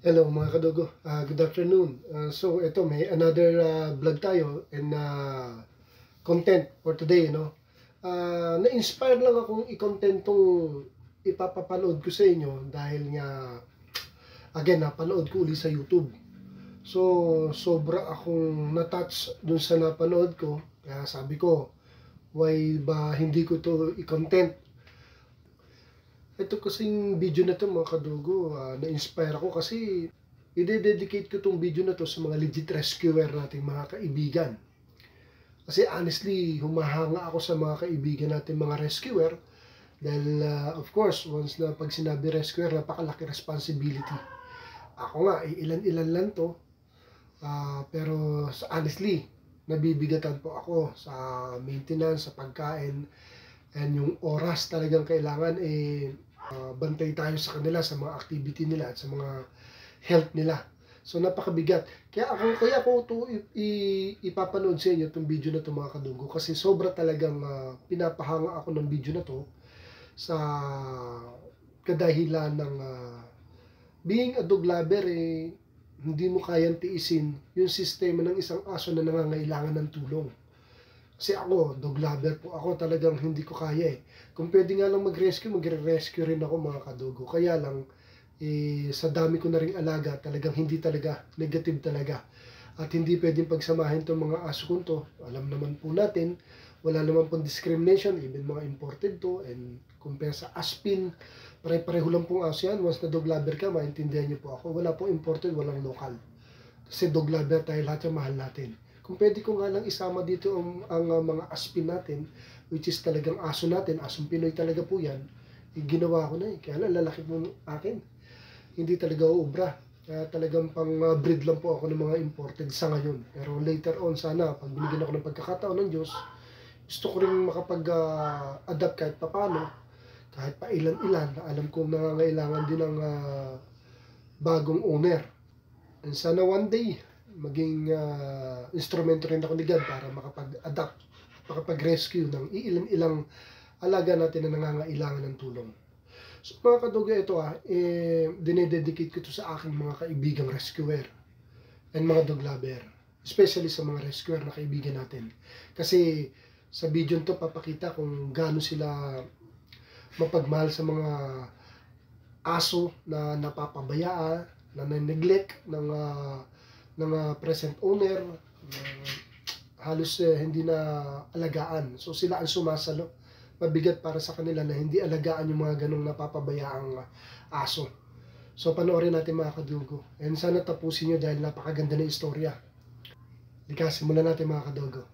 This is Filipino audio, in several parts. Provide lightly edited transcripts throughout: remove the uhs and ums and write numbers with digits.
Hello mga kadugo, good afternoon. So ito may another vlog tayo and content for today, no? Na-inspire lang akong i-content tong ipapapanood ko sa inyo dahil nga again napanood ko uli sa YouTube. So sobra akong na-touch dun sa napanood ko. Kaya sabi ko, why ba hindi ko to i-content? Ito kasing video na to mga kadugo, na-inspire ako kasi i-dedicate ko tong video na to sa mga legit rescuer nating mga kaibigan. Kasi honestly, humahanga ako sa mga kaibigan natin mga rescuer dahil of course, once na pag sinabi rescuer, napakalaki responsibility. Ako nga, ilan-ilan lang to. Pero honestly, nabibigatan po ako sa maintenance, sa pagkain, and yung oras talagang kailangan bantay tayo sa kanila, sa mga activity nila at sa mga health nila. So napakabigat. Kaya ako to ipapanood sa inyo itong video na to mga kadugo kasi sobra talagang pinapahanga ako ng video na to sa kadahilan ng being a dog lover hindi mo kayang tiisin yung sistema ng isang aso na nangangailangan ng tulong. Kasi ako, dog lover po ako, talagang hindi ko kaya eh. Kung pwede nga lang mag-rescue, magre-rescue rin ako mga kadugo. Kaya lang, sa dami ko na ring alaga, talagang hindi talaga, negative talaga. At hindi pwedeng pagsamahin itong mga aso kong to. Alam naman po natin, wala naman pong discrimination, even mga imported to, and compare sa Aspin, pare-pareho lang pong aso yan. Once na dog lover ka, maintindihan niyo po ako. Wala pong imported, walang local. Kasi dog lover tayo, lahat yung mahal natin. Kung pwede ko nga lang isama dito ang mga Aspin natin, which is talagang aso natin, asong Pinoy talaga po yan, ginawa ko na eh. Kaya lang, lalaki mo akin. Hindi talaga uubra. Kaya talagang pang breed lang po ako ng mga imported sa ngayon. Pero later on, sana, pag binigyan ako ng pagkakataon ng Diyos, gusto ko rin makapag-adapt kahit papano, kahit pa ilan-ilan, alam kong nangangailangan din ng bagong owner. And sana one day, maging instrumento rin ako ni God para makapag-adapt, makapag-rescue ng ilang alaga natin na nangangailangan ng tulong. So mga kadugo, ito dinededicate ko to sa aking mga kaibigang rescuer and mga dog lover. Especially sa mga rescuer na kaibigan natin. Kasi sa video to papakita kung gaano sila mapagmahal sa mga aso na napapabayaan, na neglect ng present owner, halos hindi na alagaan. So sila ang sumasalo. Mabigat para sa kanila na hindi alagaan yung mga ganong napapabayaang aso. So panoorin natin mga kadugo. And sana tapusin nyo dahil napakaganda na istorya. Likasin muna natin mga kadugo.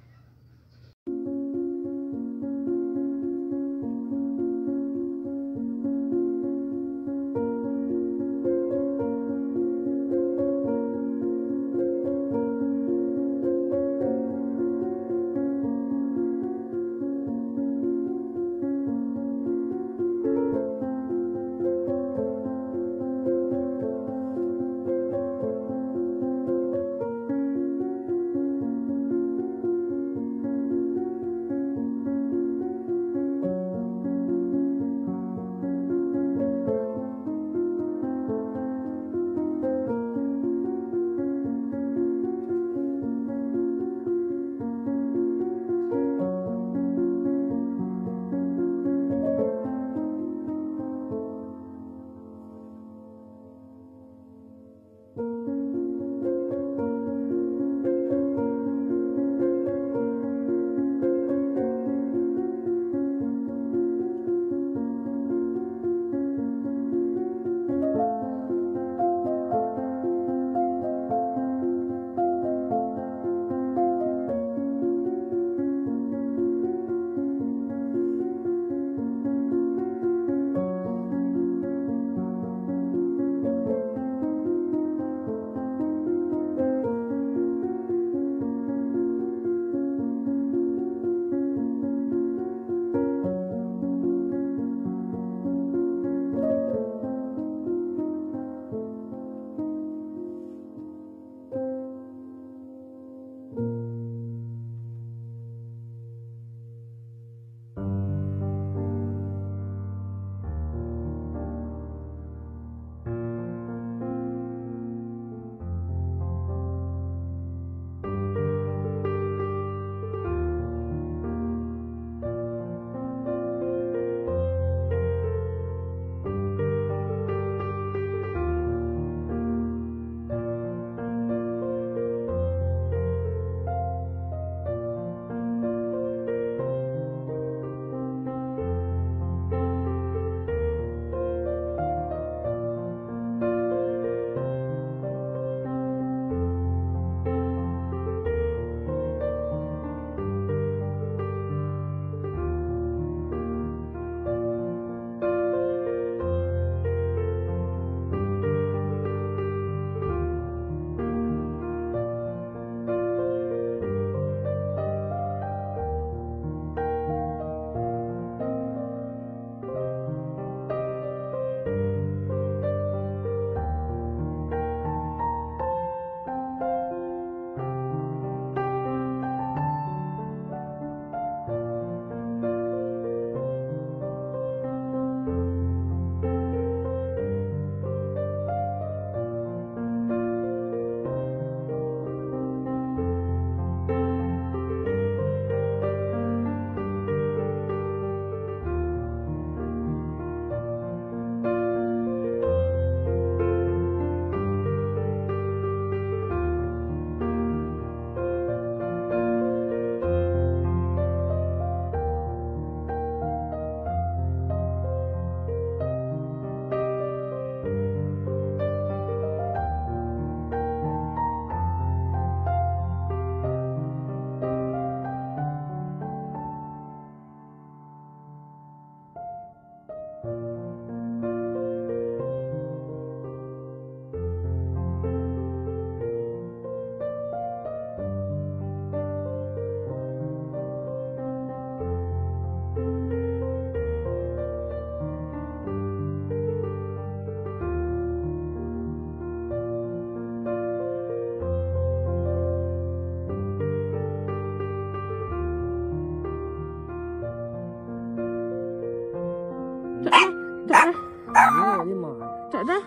哎呦我的妈呀！在这儿，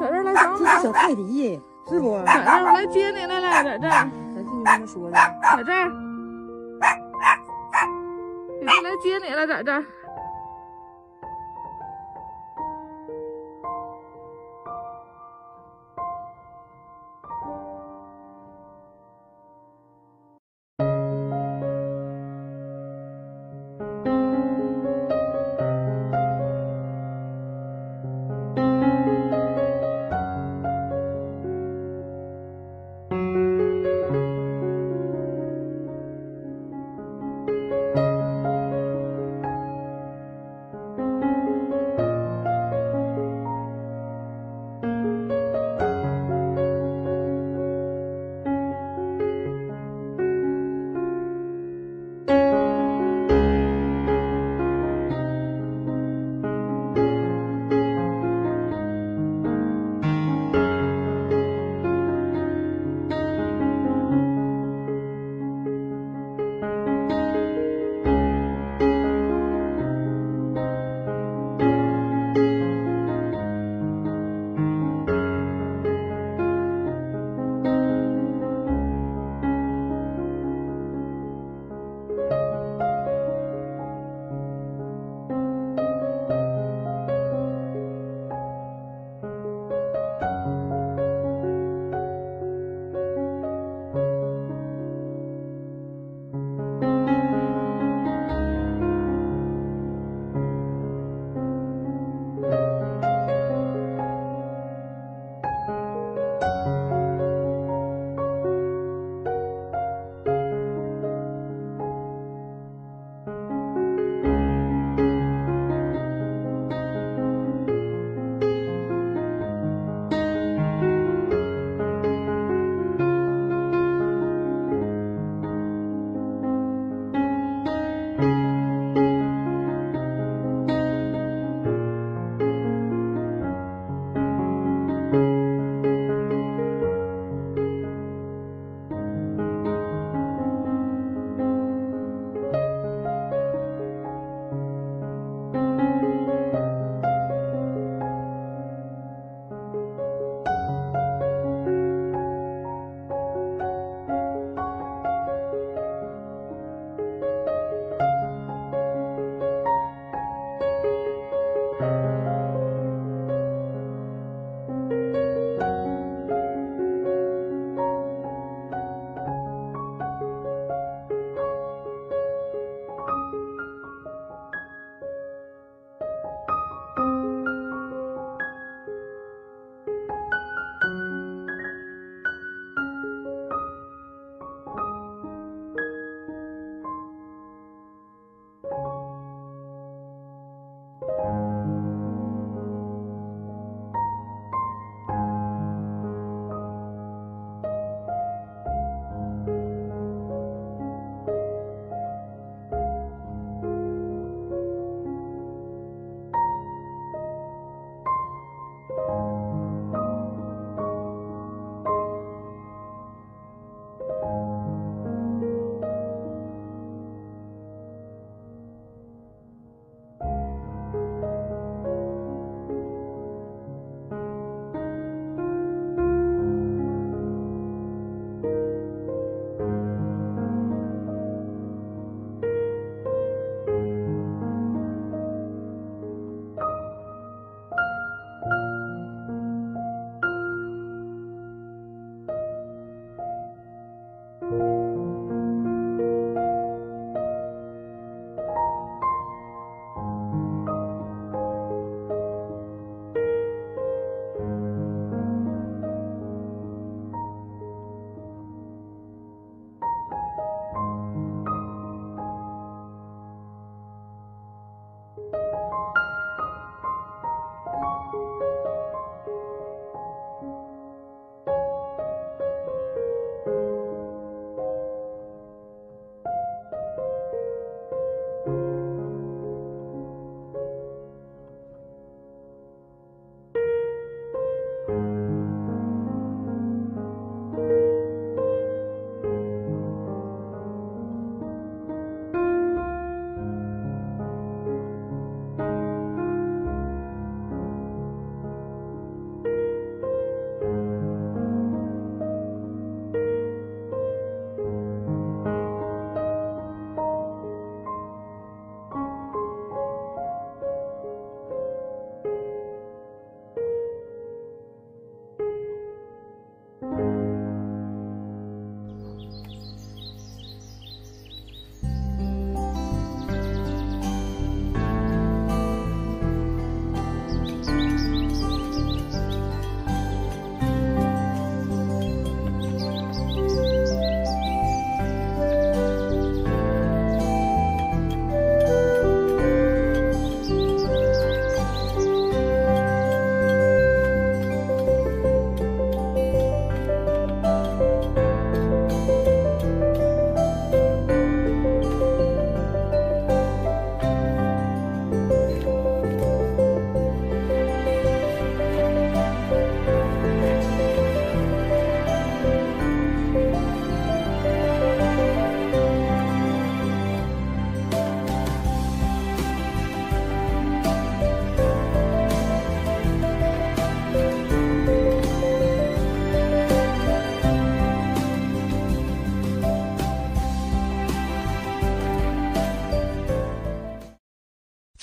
在这儿来找这是小泰迪，是不？在这儿，我来接你来了，在这儿，咱进去跟他说的。在这儿，我来接你了，在这儿。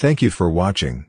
Thank you for watching.